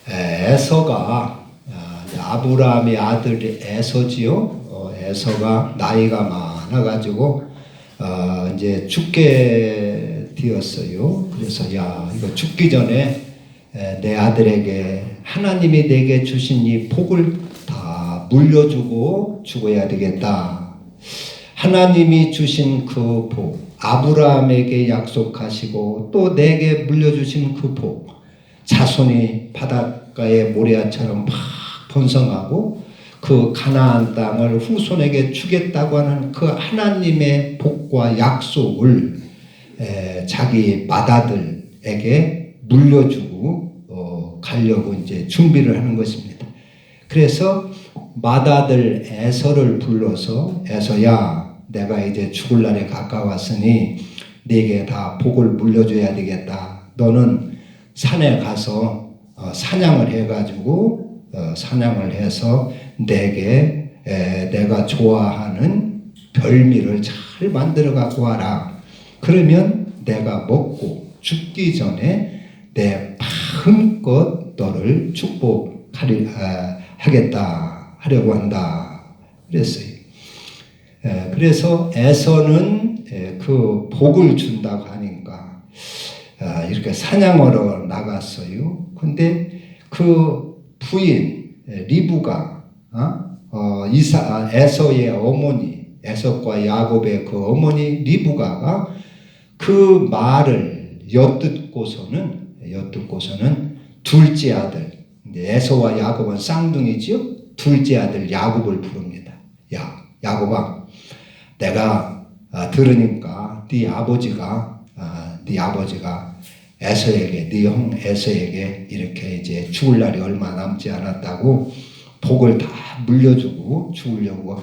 에서가 아브라함의 아들 에서지요. 에서가 나이가 많아가지고 이제 죽게 되었어요. 그래서 야 이거 죽기 전에 내 아들에게 하나님이 내게 주신 이 복을 다 물려주고 죽어야 되겠다. 하나님이 주신 그 복, 아브라함에게 약속하시고 또 내게 물려주신 그 복, 자손이 바닷가의 모래알처럼 막 번성하고 그 가나안 땅을 후손에게 주겠다고 하는 그 하나님의 복과 약속을 자기 맏아들에게 물려주고 가려고 이제 준비를 하는 것입니다. 그래서 맏아들 에서를 불러서 에서야 내가 이제 죽을 날에 가까웠으니 네게 다 복을 물려줘야 되겠다. 너는 산에 가서 사냥을 해가지고 사냥을 해서 내게 내가 좋아하는 별미를 잘 만들어 갖고 와라. 그러면 내가 먹고 죽기 전에 내 마음껏 너를 축복하겠다 하려고 한다 그랬어요. 그래서 에서는 그 복을 준다고 하니까 이렇게 사냥하러 나갔어요. 근데 그 부인 리브가 에서의 어머니, 에서과 야곱의 그 어머니 리브가가 그 말을 엿듣고서는 둘째 아들, 에서와 야곱은 쌍둥이지요. 둘째 아들 야곱을 부릅니다. 야 야곱아, 내가 들으니까 네 아버지가 에서에게, 네 형 에서에게 이렇게 이제 죽을 날이 얼마 남지 않았다고 복을 다 물려주고 죽으려고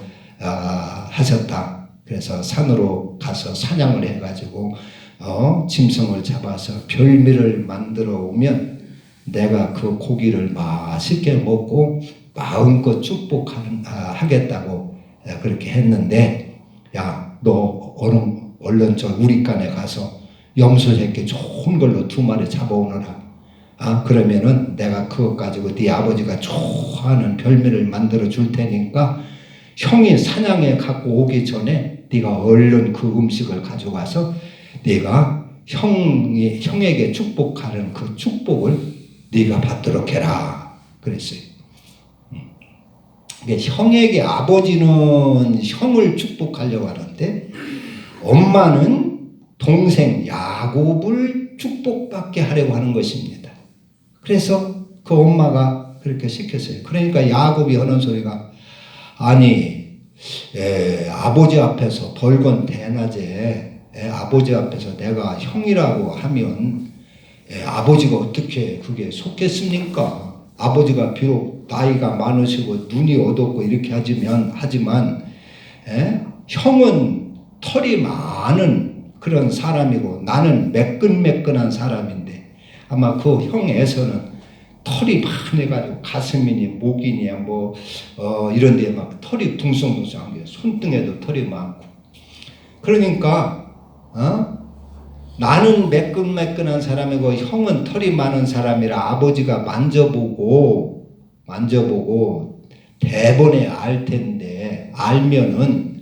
하셨다. 그래서 산으로 가서 사냥을 해가지고 짐승을 잡아서 별미를 만들어 오면 내가 그 고기를 맛있게 먹고 마음껏 축복하겠다고 그렇게 했는데, 야, 너 얼른 저 우리간에 가서 염소 새끼 좋은 걸로 2마리 잡아오너라. 그러면은 내가 그것 가지고 네 아버지가 좋아하는 별미를 만들어 줄 테니까 형이 사냥에 갖고 오기 전에 네가 얼른 그 음식을 가져가서 네가 형에게 축복하는 그 축복을 네가 받도록 해라 그랬어요. 형에게, 아버지는 형을 축복하려고 하는데 엄마는 동생 야곱을 축복받게 하려고 하는 것입니다. 그래서 그 엄마가 그렇게 시켰어요. 그러니까 야곱이 하는 소리가, 아니 아버지 앞에서 벌건 대낮에 아버지 앞에서 내가 형이라고 하면 아버지가 어떻게 그게 속겠습니까? 아버지가 비록 나이가 많으시고 눈이 어둡고 이렇게 하지만 형은 털이 많은 그런 사람이고 나는 매끈매끈한 사람인데, 아마 그 형에서는 털이 많아가지고 가슴이니 목이니 이런 데에 막 털이 둥성둥성한 게, 손등에도 털이 많고, 그러니까 나는 매끈매끈한 사람이고 형은 털이 많은 사람이라 아버지가 만져보고 대번에 알 텐데, 알면은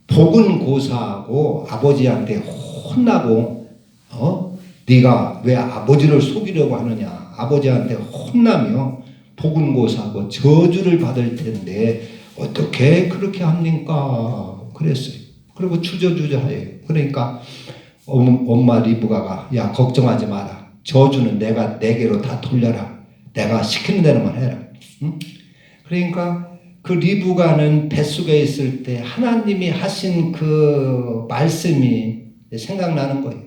복은 고사하고 아버지한테 혼나고 네가 왜 아버지를 속이려고 하느냐, 아버지한테 혼나며 복은 고사하고 저주를 받을 텐데 어떻게 그렇게 합니까? 그랬어요. 그리고 주저주저해요. 그러니까 엄마 리브가가, 야 걱정하지 마라. 저주는 내가 내게로 다 돌려라. 내가 시키는 대로만 해라. 응? 그러니까 그 리브가는 뱃속에 있을 때 하나님이 하신 그 말씀이 생각나는 거예요.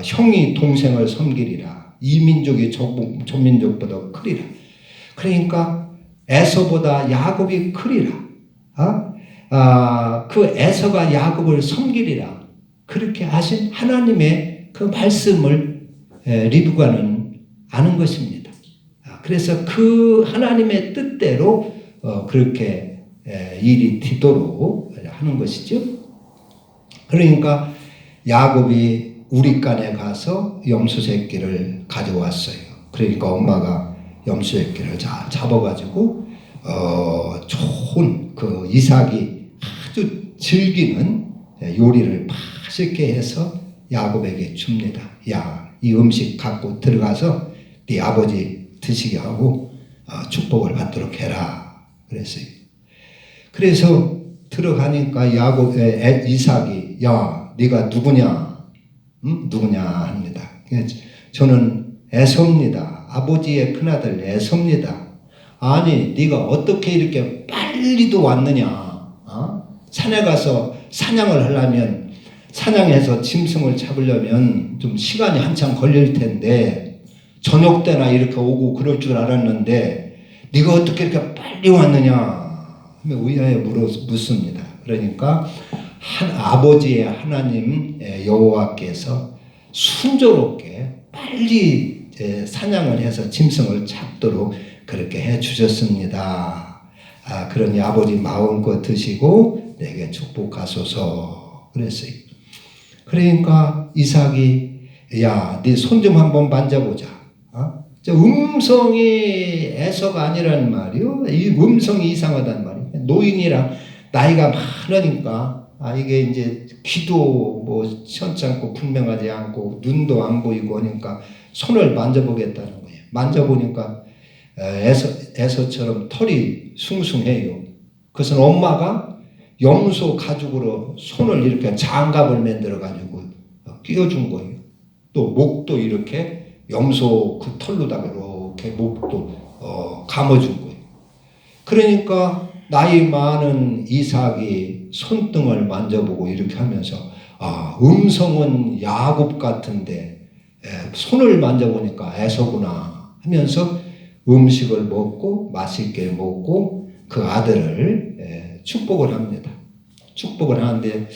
형이 동생을 섬기리라. 이 민족이 저민족보다 크리라. 그러니까 에서보다 야곱이 크리라. 그 에서가 야곱을 섬기리라. 그렇게 하신 하나님의 그 말씀을 리브가는 아는 것입니다. 그래서 그 하나님의 뜻대로 그렇게 일이 되도록 하는 것이죠. 그러니까 야곱이 우리간에 가서 염소 새끼를 가져왔어요. 그러니까 엄마가 염소새끼를 잡아가지고 좋은 그 이삭이 아주 즐기는 요리를 맛있게 해서 야곱에게 줍니다. 야, 이 음식 갖고 들어가서 네 아버지 드시게 하고 축복을 받도록 해라. 그랬어요. 그래서 들어가니까 이삭이 야, 네가 누구냐? 응? 누구냐 합니다. 저는 에서입니다. 아버지의 큰아들 에서입니다. 아니, 네가 어떻게 이렇게 빨리도 왔느냐? 산에 가서 사냥을 하려면, 사냥해서 짐승을 잡으려면 좀 시간이 한참 걸릴 텐데 저녁 때나 이렇게 오고 그럴 줄 알았는데 네가 어떻게 이렇게 빨리 왔느냐 하며 의아해 묻습니다. 그러니까 아버지의 하나님 여호와께서 순조롭게 빨리 사냥을 해서 짐승을 잡도록 그렇게 해 주셨습니다. 그러니 아버지 마음껏 드시고 내게 축복하소서 그랬어요. 그러니까 이삭이 야, 네 손 좀 한번 만져보자. 음성이 에서가 아니라는 말이요. 이 음성이 이상하단 말이에요. 노인이랑 나이가 많으니까 이게 이제 귀도 뭐 시원찮고 분명하지 않고 눈도 안 보이고 하니까 손을 만져보겠다는 거예요. 만져보니까 에서처럼 털이 숭숭해요. 그것은 엄마가 염소 가죽으로 손을 이렇게 장갑을 만들어 가지고 끼워준 거예요. 또 목도 이렇게 염소 그 털로다가 이렇게 목도 감아준 거예요. 그러니까 나이 많은 이삭이 손등을 만져보고 이렇게 하면서 음성은 야곱 같은데 손을 만져보니까 에서구나 하면서 음식을 먹고 맛있게 먹고 그 아들을 축복을 합니다. 축복을 하는데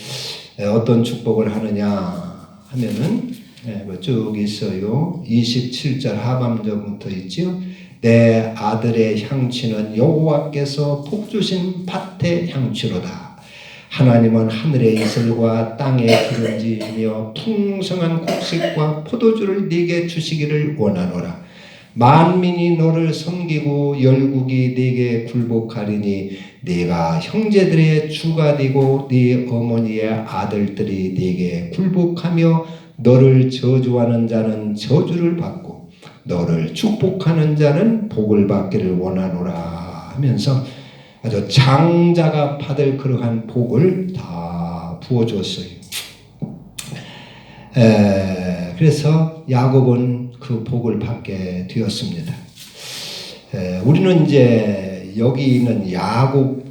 어떤 축복을 하느냐 하면은 쭉 있어요. 27절 하반절부터 있죠. 내 아들의 향취는 여호와께서 복 주신 밭의 향취로다. 하나님은 하늘의 이슬과 땅의 기름지이며 풍성한 곡식과 포도주를 네게 주시기를 원하노라. 만민이 너를 섬기고 열국이 네게 굴복하리니 네가 형제들의 주가 되고 네 어머니의 아들들이 네게 굴복하며 너를 저주하는 자는 저주를 받고 너를 축복하는 자는 복을 받기를 원하노라 하면서 아주 장자가 받을 그러한 복을 다 부어줬어요. 그래서 야곱은 그 복을 받게 되었습니다. 우리는 이제 여기 있는 야곱이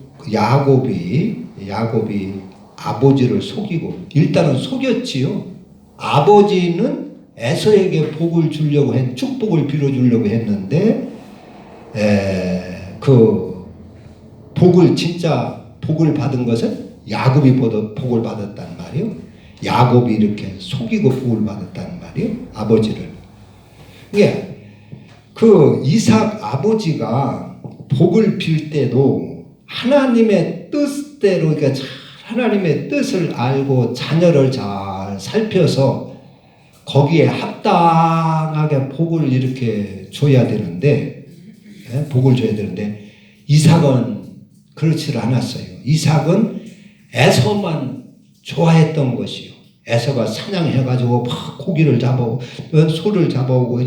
아버지를 속이고 일단은 속였지요. 아버지는 에서에게 복을 주려고 축복을 빌어주려고 했는데 그 진짜 복을 받은 것은 야곱이 복을 받았단 말이에요. 야곱이 이렇게 속이고 복을 받았단 말이에요. 아버지를. 그 이삭 아버지가 복을 빌 때도 하나님의 뜻대로, 그러니까 하나님의 뜻을 알고 자녀를 잘 살펴서 거기에 합당하게 복을 이렇게 줘야 되는데, 복을 줘야 되는데, 이삭은 그렇지 않았어요. 이삭은 에서만 좋아했던 것이요. 에서가 사냥해가지고 막 고기를 잡아오고 소를 잡아오고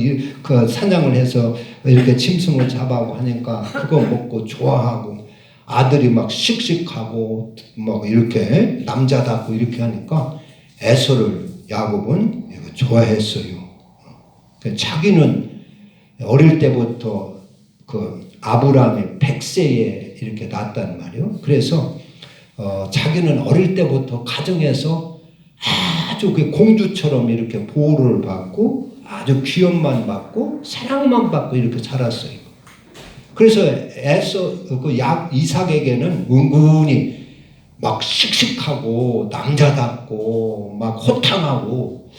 그 사냥을 해서 이렇게 짐승을 잡아오고 하니까 그거 먹고 좋아하고 아들이 막 씩씩하고 막 이렇게 남자답고 이렇게 하니까 에서를 야곱은 좋아했어요. 자기는 어릴 때부터 그 아브라함의 100세에 이렇게 낳았단 말이에요. 그래서 자기는 어릴 때부터 가정에서 아주 그 공주처럼 이렇게 보호를 받고 아주 귀염만 받고 사랑만 받고 이렇게 자랐어요. 그래서 이삭에게는 은근히 막 씩씩하고 남자답고 막 호탕하고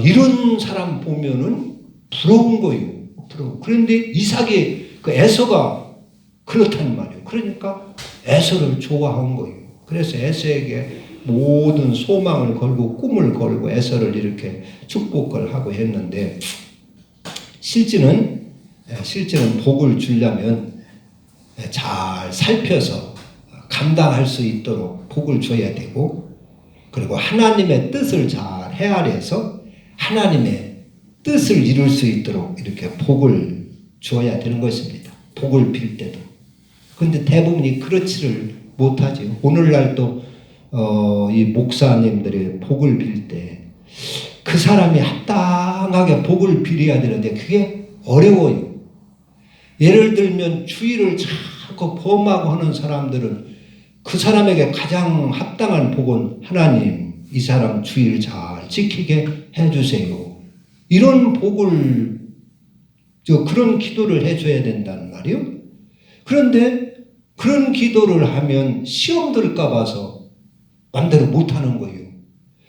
이런 사람 보면은 부러운 거예요. 그런데 이삭이 에서가 그렇단 말이에요. 그러니까 에서를 좋아한 거예요. 그래서 에서에게 모든 소망을 걸고 꿈을 걸고 에서를 이렇게 축복을 하고 했는데 실제는 복을 주려면 잘 살펴서 감당할 수 있도록 복을 줘야 되고, 그리고 하나님의 뜻을 잘 헤아려서 하나님의 뜻을 이룰 수 있도록 이렇게 복을 주어야 되는 것입니다. 복을 빌 때도. 그런데 대부분이 그렇지를 못하죠. 오늘날도 이 목사님들이 복을 빌 때 그 사람이 합당하게 복을 빌어야 되는데 그게 어려워요. 예를 들면 주의를 자꾸 범하고 하는 사람들은 그 사람에게 가장 합당한 복은 하나님, 이 사람 주의를 잘 지키게 해주세요. 이런 복을, 그런 기도를 해줘야 된다는 말이요. 그런데 그런 기도를 하면 시험 들까 봐서 마음대로 못하는 거예요.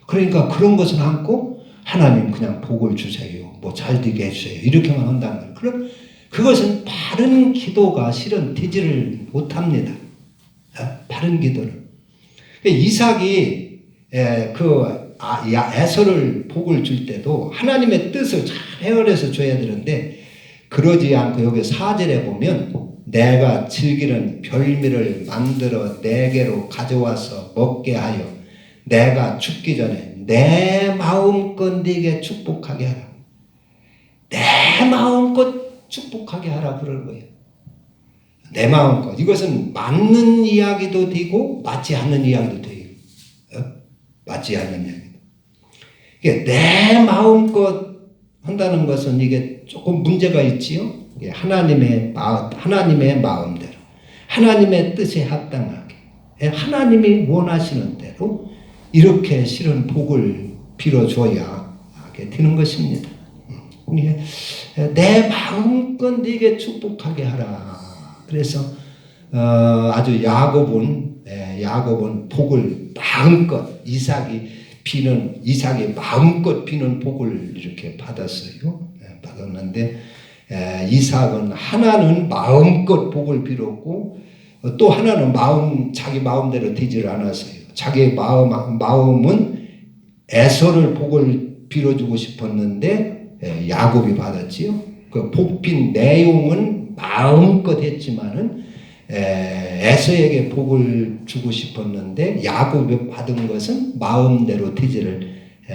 그러니까 그런 것은 않고 하나님 그냥 복을 주세요. 뭐 잘 되게 해주세요. 이렇게만 한다는 거예요. 그럼 그것은 바른 기도가 실은 되지를 못합니다. 바른 기도를. 이삭이 에서를 복을 줄 때도 하나님의 뜻을 잘 헤아려서 줘야 되는데 그러지 않고 여기 4절에 보면 내가 즐기는 별미를 만들어 내게로 가져와서 먹게 하여 내가 죽기 전에 내 마음껏 네게 축복하게 하라. 내 마음껏 축복하게 하라 그러는 거예요. 내 마음껏. 이것은 맞는 이야기도 되고 맞지 않는 이야기도 돼요. 맞지 않는 이야기도. 이게 내 마음껏 한다는 것은 이게 조금 문제가 있지요. 이게 하나님의 마음대로, 하나님의 뜻에 합당하게, 하나님이 원하시는 대로 이렇게 실은 복을 빌어줘야 하게 되는 것입니다. 내 마음껏 네게 축복하게 하라. 그래서 아주 야곱은 복을 마음껏 이삭이 마음껏 비는 복을 이렇게 받았어요. 받았는데 이삭은 하나는 마음껏 복을 빌었고 또 하나는 자기 마음대로 되지를 않았어요. 자기 마음은 에서를 복을 빌어주고 싶었는데 야곱이 받았지요. 그 복빈 내용은 마음껏 했지만은 에서에게 복을 주고 싶었는데 야곱이 받은 것은 마음대로 되지를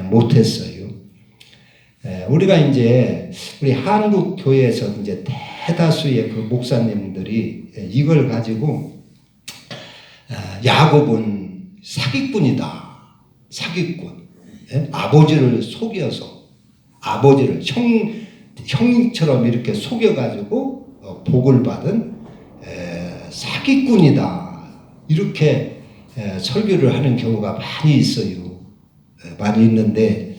못했어요. 우리가 이제 우리 한국 교회에서 이제 대다수의 그 목사님들이 이걸 가지고 야곱은 사기꾼이다. 사기꾼. 아버지를 속여서 아버지를 형처럼 이렇게 속여가지고 복을 받은 사기꾼이다. 이렇게 설교를 하는 경우가 많이 있어요. 많이 있는데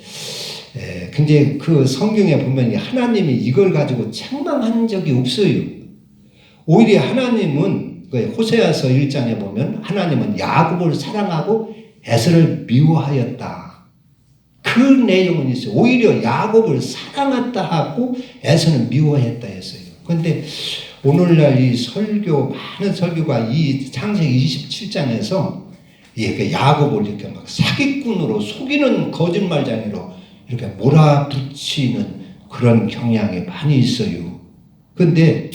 굉장히 그 성경에 보면 하나님이 이걸 가지고 책망한 적이 없어요. 오히려 하나님은 호세아서 1장에 보면 하나님은 야곱을 사랑하고 에서를 미워하였다. 그 내용은 있어요. 오히려 야곱을 사랑했다 하고 에서는 미워했다 했어요. 그런데 오늘날 이 많은 설교가 이 창세기 27장에서 야곱을 이렇게 막 사기꾼으로 속이는 거짓말쟁이로 이렇게 몰아붙이는 그런 경향이 많이 있어요. 그런데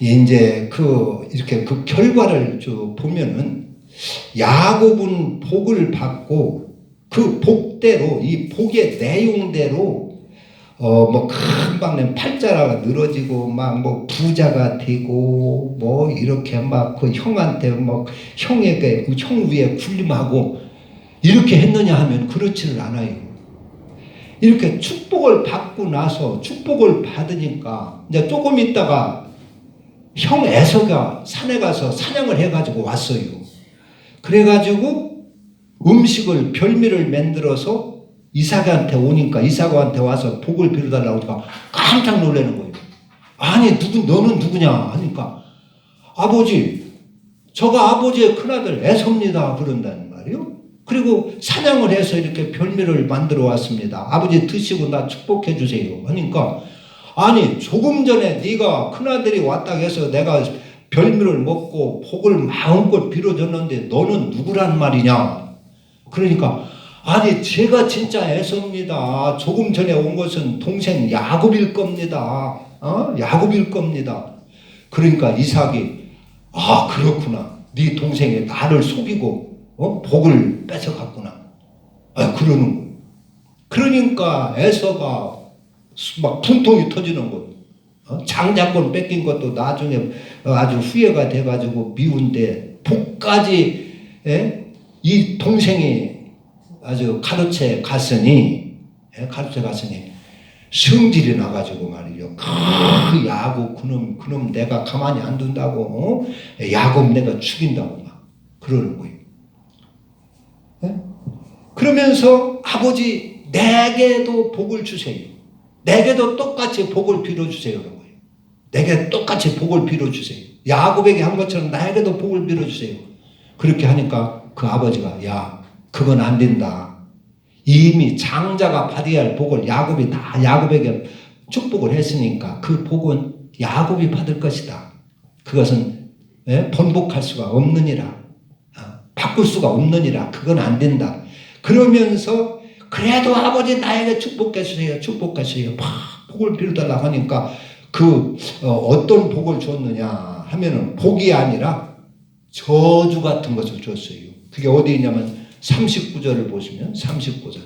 이제 이렇게 그 결과를 쭉 보면은 야곱은 복을 받고 그 복대로 이 복의 내용대로 뭐 금방 내 팔자가 늘어지고 막 뭐 부자가 되고 뭐 이렇게 막 그 형한테 뭐 형에게 형 위에 군림하고 이렇게 했느냐 하면 그렇지를 않아요. 이렇게 축복을 받고 나서 축복을 받으니까 이제 조금 있다가 형 에서가 산에 가서 사냥을 해가지고 왔어요. 그래가지고 음식을 별미를 만들어서 이삭한테 오니까 이삭한테 와서 복을 빌어달라고 하니까 깜짝 놀라는 거예요. 아니 너는 누구냐 하니까 아버지 저가 아버지의 큰아들 에서입니다 그런다는 말이요. 그리고 사냥을 해서 이렇게 별미를 만들어 왔습니다. 아버지 드시고 나 축복해 주세요 하니까 아니 조금 전에 네가 큰아들이 왔다고 해서 내가 별미를 먹고 복을 마음껏 빌어줬는데 너는 누구란 말이냐. 그러니까 아니 제가 진짜 에서입니다. 조금 전에 온 것은 동생 야곱일 겁니다. 야곱일 겁니다. 그러니까 이삭이 아 그렇구나. 네 동생이 나를 속이고 복을 뺏어갔구나. 그러는 거예요. 그러니까 에서가 막 분통이 터지는 거예요. 장자권 뺏긴 것도 나중에 아주 후회가 돼가지고 미운데 복까지 이 동생이 아주 가로채 갔으니 성질이 나가지고 말이죠. 그 야곱 그놈 내가 가만히 안 둔다고 야곱 내가 죽인다고 막 그러는 거예요. 그러면서 아버지 내게도 복을 주세요. 내게도 똑같이 복을 빌어주세요. 그런 거예요. 내게 똑같이 복을 빌어주세요. 야곱에게 한 것처럼 나에게도 복을 빌어주세요. 그렇게 하니까 그 아버지가 야 그건 안 된다. 이미 장자가 받아야 할 복을 야곱이 다 야곱에게 축복을 했으니까 그 복은 야곱이 받을 것이다. 그것은 번복할 수가 없느니라. 바꿀 수가 없느니라. 그건 안 된다. 그러면서 그래도 아버지 나에게 축복해 주세요. 축복해 주세요. 막 복을 빌어달라고 하니까 어떤 복을 줬느냐 하면은 복이 아니라 저주 같은 것을 줬어요. 그게 어디 있냐면 39절을 보시면 39절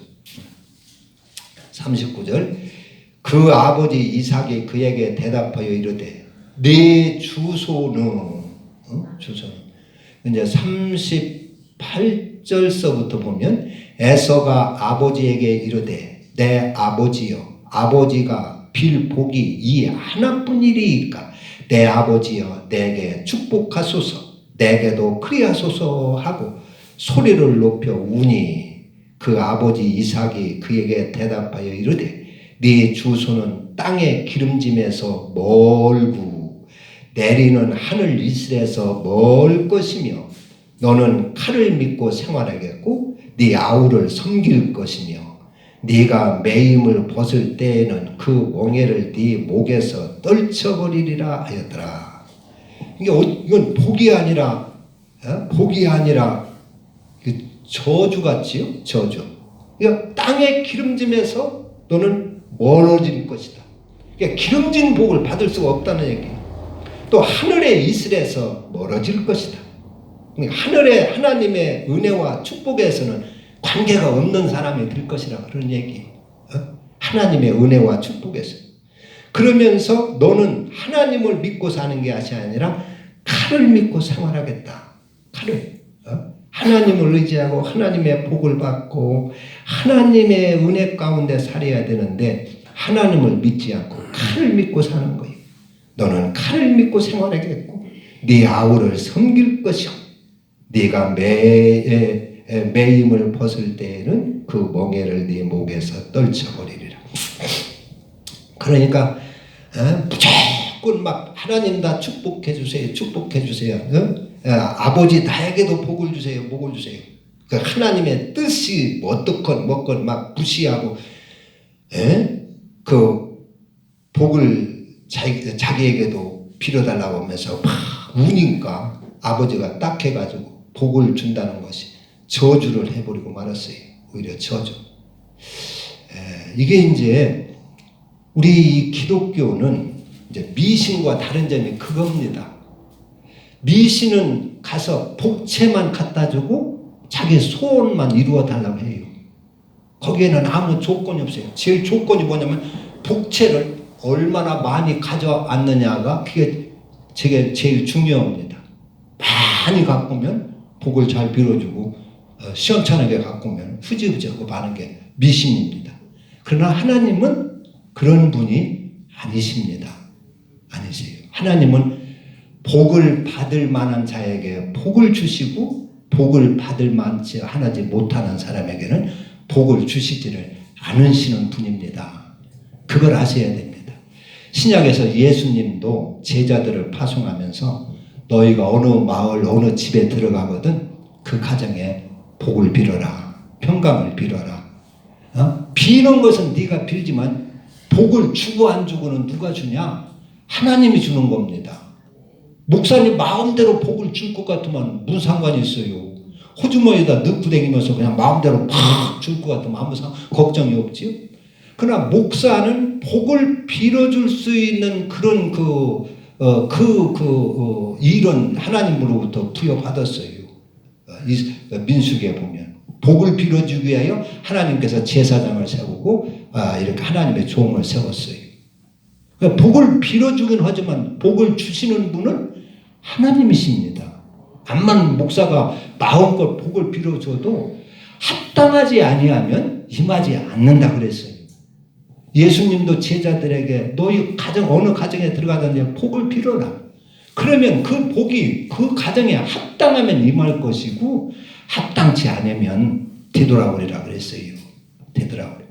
그 아버지 이삭이 그에게 대답하여 이르되 네 주소는 주소는 이제 38절서부터 보면 에서가 아버지에게 이르되 내 아버지여 아버지가 빌 복이 이 하나뿐이리이까 내 아버지여 내게 축복하소서 내게도 그리하소서 하고 소리를 높여 우니 그 아버지 이삭이 그에게 대답하여 이르되 네 주소는 땅의 기름짐에서 멀고 내리는 하늘 이슬에서 멀 것이며 너는 칼을 믿고 생활하겠고 네 아우를 섬길 것이며 네가 매임을 벗을 때에는 그 멍에를 네 목에서 떨쳐버리리라 하였더라. 이건 복이 아니라 저주 같지요? 저주. 그러니까 땅의 기름짐에서 너는 멀어질 것이다. 그러니까 기름진 복을 받을 수가 없다는 얘기예요. 또 하늘의 이슬에서 멀어질 것이다. 하늘의 하나님의 은혜와 축복에서는 관계가 없는 사람이 될 것이라 그런 얘기예요. 하나님의 은혜와 축복에서. 그러면서 너는 하나님을 믿고 사는 게 아니라 칼을 믿고 생활하겠다. 칼을. 하나님을 의지하고 하나님의 복을 받고 하나님의 은혜 가운데 살아야 되는데 하나님을 믿지 않고 칼을 믿고 사는 거예요. 너는 칼을 믿고 생활하겠고 네 아우를 섬길 것이요 네가 매임을 벗을 때에는 그 멍에를 네 목에서 떨쳐버리리라. 그러니까 무조건 막 하나님 다 축복해 주세요. 축복해 주세요. 아버지 나에게도 복을 주세요. 복을 주세요. 그 하나님의 뜻이 어떻건 뭐건 막 무시하고 그 복을 자기에게도 빌어달라고 하면서 막 우니까 아버지가 딱 해가지고 복을 준다는 것이 저주를 해버리고 말았어요. 오히려 저주. 이게 이제 우리 기독교는 이제 미신과 다른 점이 그겁니다. 미신은 가서 복채만 갖다 주고 자기 소원만 이루어 달라고 해요. 거기에는 아무 조건이 없어요. 제일 조건이 뭐냐면 복채를 얼마나 많이 가져왔느냐가 그게 제일 중요합니다. 많이 갖고 오면 복을 잘 빌어주고 시원찮게 갖고 오면 흐지흐지하고 마는 게 미신입니다. 그러나 하나님은 그런 분이 아니십니다. 아니세요. 하나님은 복을 받을 만한 자에게 복을 주시고 복을 받을 만치 하나지 못하는 사람에게는 복을 주시지를 않으시는 분입니다. 그걸 아셔야 됩니다. 신약에서 예수님도 제자들을 파송하면서 너희가 어느 마을 어느 집에 들어가거든 그 가정에 복을 빌어라. 평강을 빌어라. 비는 것은 네가 빌지만 복을 주고 안 주고는 누가 주냐? 하나님이 주는 겁니다. 목사님 마음대로 복을 줄 것 같으면 무슨 상관이 있어요. 호주머니에다 넣고 다니면서 그냥 마음대로 팍 줄 것 같으면 아무 걱정이 없지요. 그러나 목사는 복을 빌어줄 수 있는 그런 일은 하나님으로부터 부여받았어요. 민수기에 보면 복을 빌어주기 위하여 하나님께서 제사장을 세우고 이렇게 하나님의 종을 세웠어요. 그러니까 복을 빌어주긴 하지만 복을 주시는 분은 하나님이십니다. 암만 목사가 마음껏 복을 빌어줘도 합당하지 아니하면 임하지 않는다 그랬어요. 예수님도 제자들에게 너희 가정 어느 가정에 들어가든지 복을 빌어라. 그러면 그 복이 그 가정에 합당하면 임할 것이고 합당치 않으면 되돌아오리라 그랬어요. 되돌아오리.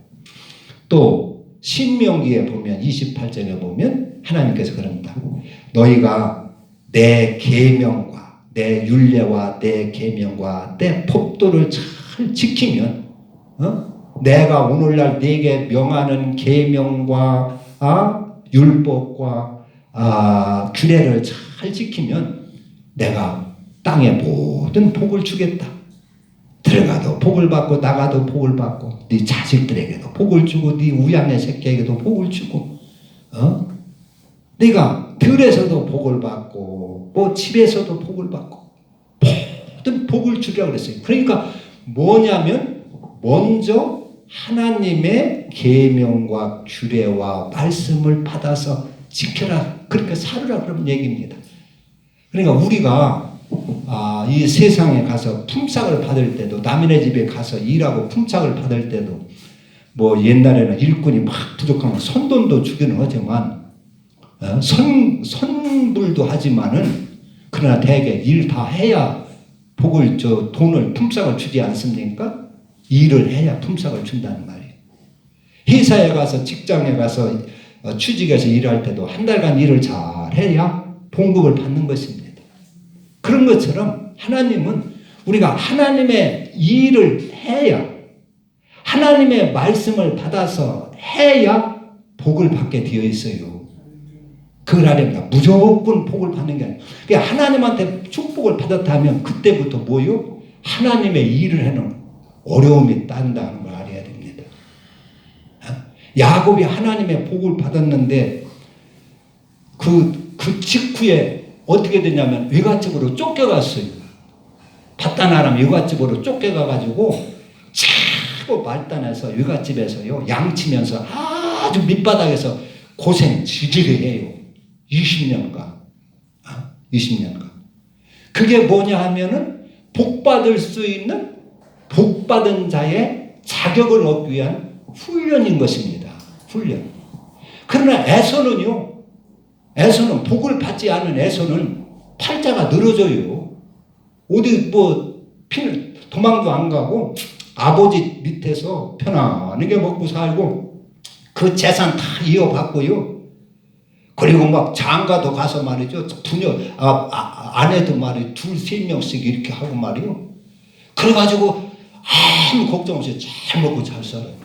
또 신명기에 보면 28절에 보면 하나님께서 그런다. 너희가 내 계명과 내 율례와 내 계명과 내 법도를 잘 지키면 내가 오늘날 네게 명하는 계명과 율법과 규례를 잘 지키면 내가 땅의 모든 복을 주겠다. 들어가도 복을 받고 나가도 복을 받고 네 자식들에게도 복을 주고 네 우양의 새끼에게도 복을 주고 네가 들에서도 복을 받고 뭐 집에서도 복을 받고 모든 복을 주려고 그랬어요. 그러니까 뭐냐면 먼저 하나님의 계명과 규례와 말씀을 받아서 지켜라. 그렇게 살으라 그런 얘기입니다. 그러니까 우리가 이 세상에 가서 품삯을 받을 때도 남의 집에 가서 일하고 품삯을 받을 때도 뭐 옛날에는 일꾼이 막 부족하면 선돈도 주기는 하지만 선불도 하지만은 그러나 대개 일 다 해야 복을 돈을 품삯을 주지 않습니까? 일을 해야 품삯을 준다는 말이에요. 회사에 가서 직장에 가서 취직해서 일할 때도 한 달간 일을 잘 해야 봉급을 받는 것입니다. 그런 것처럼 하나님은 우리가 하나님의 일을 해야 하나님의 말씀을 받아서 해야 복을 받게 되어 있어요. 그걸 아닙니다. 무조건 복을 받는 게 아니에요. 그러니까 하나님한테 축복을 받았다면 그때부터 뭐요? 하나님의 일을 해는 어려움이 딴다는 걸 알아야 됩니다. 야곱이 하나님의 복을 받았는데 그 직후에 어떻게 되냐면 외갓집으로 쫓겨갔어요. 밧단아람 외갓집으로 쫓겨가가지고 차고 말단에서 외갓집에서요 양치면서 아주 밑바닥에서 고생 지지를 해요. 20년간. 20년간. 그게 뭐냐 하면은 복 받을 수 있는 복 받은 자의 자격을 얻기 위한 훈련인 것입니다. 훈련. 그러나 에서는 복을 받지 않은 에서는 팔자가 늘어져요. 어디 도망도 안 가고 아버지 밑에서 편안하게 먹고 살고 그 재산 다 이어받고요. 그리고 막 장가도 가서 말이죠. 부녀 아내도 말이죠. 2-3명씩 이렇게 하고 말이요. 그래가지고 아무 걱정 없이 잘 먹고 잘 살아요.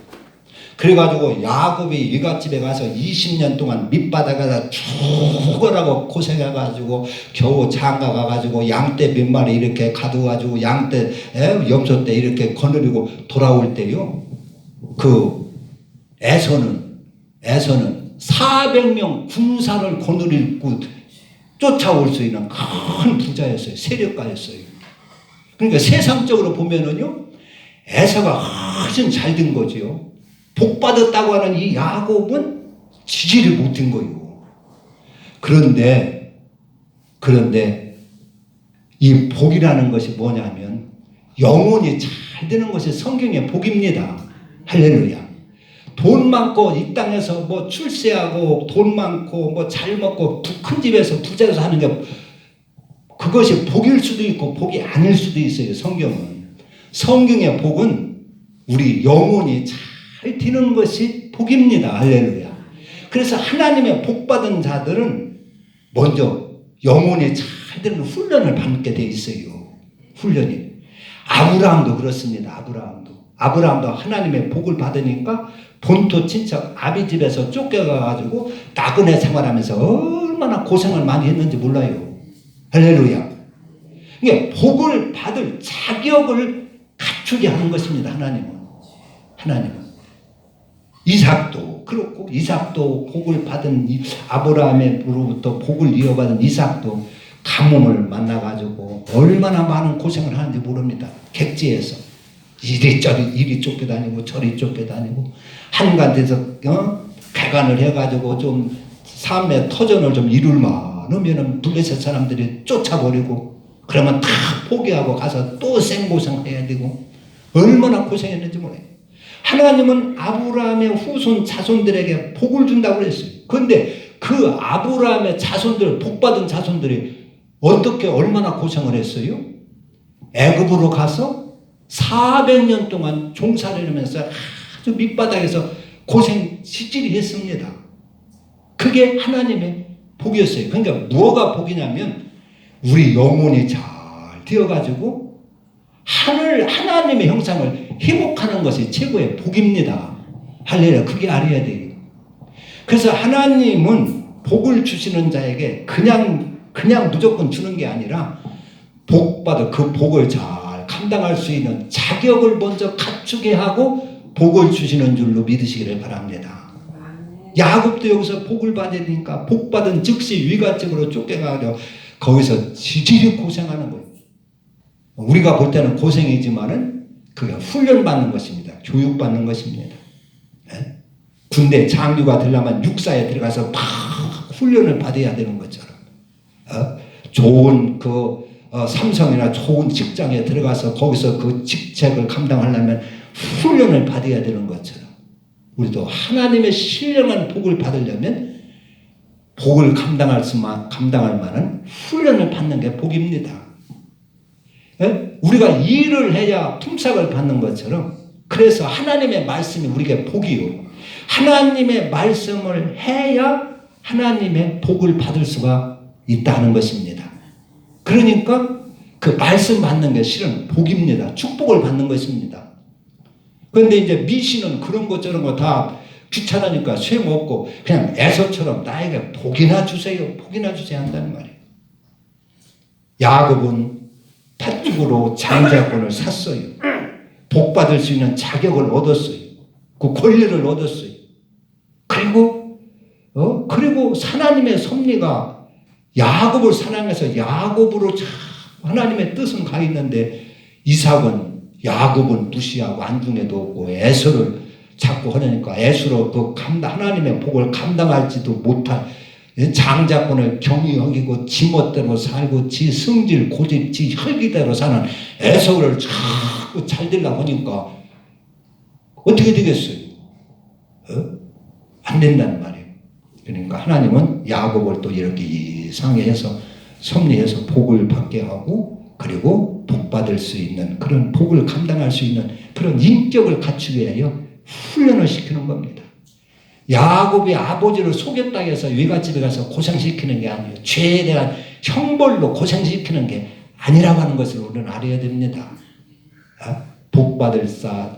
그래가지고 야곱이 외갓집에 가서 20년 동안 밑바닥에다 죽으라고 고생해가지고 겨우 장가 가가지고 양떼 몇 마리 이렇게 가둬가지고 양떼 염소 때 이렇게 거느리고 돌아올 때요. 그 에서는 400명 군사를 거느리고 쫓아올 수 있는 큰 부자였어요. 세력가였어요. 그러니까 세상적으로 보면은요, 에서가 훨씬 잘 된 거지요. 복 받았다고 하는 이 야곱은 지지를 못한 거예요. 그런데 이 복이라는 것이 뭐냐면 영혼이 잘 되는 것이 성경의 복입니다. 할렐루야. 돈 많고 이 땅에서 뭐 출세하고 돈 많고 뭐 잘 먹고 큰 집에서 부자에서 하는 게 그것이 복일 수도 있고 복이 아닐 수도 있어요. 성경의 복은 우리 영혼이 잘 되는 것이 복입니다. 할렐루야. 그래서 하나님의 복 받은 자들은 먼저 영혼이 잘 되는 훈련을 받게 돼 있어요. 훈련이. 아브라함도 그렇습니다. 아브라함도 하나님의 복을 받으니까 본토 친척 아비 집에서 쫓겨가가지고 나그네 생활하면서 얼마나 고생을 많이 했는지 몰라요. 할렐루야. 그러니까 복을 받을 자격을 갖추게 하는 것입니다. 하나님은. 이삭도 그렇고, 이삭도 복을 받은 아브라함으로부터 복을 이어받은 이삭도 가뭄을 만나가지고 얼마나 많은 고생을 하는지 모릅니다. 객지에서 이리 쫓겨다니고 저리 쫓겨다니고 한가운데서 개간을 해가지고 좀 삶의 터전을 좀 이룰 만하면은 블레셋 사람들이 쫓아버리고, 그러면 다 포기하고 가서 또 생고생해야 되고 얼마나 고생했는지 몰라요. 하나님은 아브라함의 후손 자손들에게 복을 준다고 그랬어요. 그런데 그 아브라함의 자손들, 복받은 자손들이 어떻게 얼마나 고생을 했어요? 애굽으로 가서 400년 동안 종살이를 하면서 아주 밑바닥에서 고생 시질이 했습니다. 그게 하나님의 복이었어요. 그러니까 뭐가 복이냐면 우리 영혼이 잘 되어가지고 하나님의 형상을 회복하는 것이 최고의 복입니다. 할렐루야. 그게 알아야 돼요. 그래서 하나님은 복을 주시는 자에게 그냥 무조건 주는 게 아니라 복받아 그 복을 잘 감당할 수 있는 자격을 먼저 갖추게 하고 복을 주시는 줄로 믿으시기를 바랍니다. 야곱도 여기서 복을 받으니까 복받은 즉시 위가집으로 쫓겨가려 거기서 지질이 고생하는 거예요. 우리가 볼 때는 고생이지만은 그게 훈련받는 것입니다. 교육받는 것입니다. 네? 군대 장교가 되려면 육사에 들어가서 막 훈련을 받아야 되는 것처럼, 좋은 삼성이나 좋은 직장에 들어가서 거기서 그 직책을 감당하려면 훈련을 받아야 되는 것처럼, 우리도 하나님의 신령한 복을 받으려면 복을 감당할 만한 훈련을 받는 게 복입니다. 우리가 일을 해야 품삯을 받는 것처럼, 그래서 하나님의 말씀이 우리에게 복이요, 하나님의 말씀을 해야 하나님의 복을 받을 수가 있다는 것입니다. 그러니까 그 말씀 받는 게 실은 복입니다. 축복을 받는 것입니다. 그런데 이제 미신은 그런 것 저런 거 다 귀찮으니까 소용없고 그냥 에서처럼 나에게 복이나 주세요, 복이나 주세요 한다는 말이에요. 야곱은 팥죽으로 장자권을 샀어요. 복 받을 수 있는 자격을 얻었어요. 그 권리를 얻었어요. 그리고 하나님의 섭리가 야곱을 사랑해서 야곱으로 하나님의 뜻은 가 있는데, 야곱은 무시하고 안중에도 없고 에서를 자꾸 하려니까 에서로 하나님의 복을 감당할지도 못할 장자권을 경히 여기고 지 멋대로 살고 지 성질 고집 지 혈기대로 사는 에서를 자꾸 잘 되려고 하니까 어떻게 되겠어요? 안 된다는 말이에요. 그러니까 하나님은 야곱을 또 이렇게 이상하게 해서 섭리해서 복을 받게 하고, 그리고 복 받을 수 있는 그런 복을 감당할 수 있는 그런 인격을 갖추게 하여 훈련을 시키는 겁니다. 야곱이 아버지를 속였다 해서 외갓집에 가서 고생시키는 게 아니에요. 죄에 대한 형벌로 고생시키는 게 아니라고 하는 것을 우리는 알아야 됩니다. 복 받을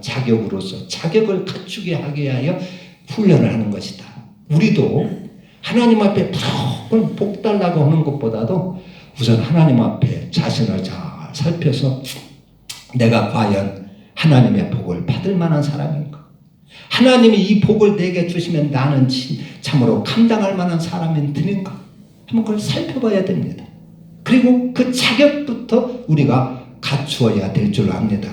자격으로서 자격을 갖추게 하게 하여 훈련을 하는 것이다. 우리도 하나님 앞에 무조건 복 달라고 하는 것보다도 우선 하나님 앞에 자신을 잘 살펴서 내가 과연 하나님의 복을 받을 만한 사람인가? 하나님이 이 복을 내게 주시면 나는 참으로 감당할 만한 사람이 되는가? 한번 그걸 살펴봐야 됩니다. 그리고 그 자격부터 우리가 갖추어야 될 줄 압니다.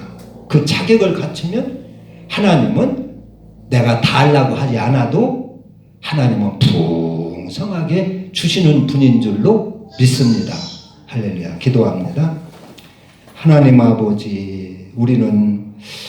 그 자격을 갖추면 하나님은 내가 다 하려고 하지 않아도 하나님은 풍성하게 주시는 분인 줄로 믿습니다. 할렐루야. 기도합니다. 하나님 아버지, 우리는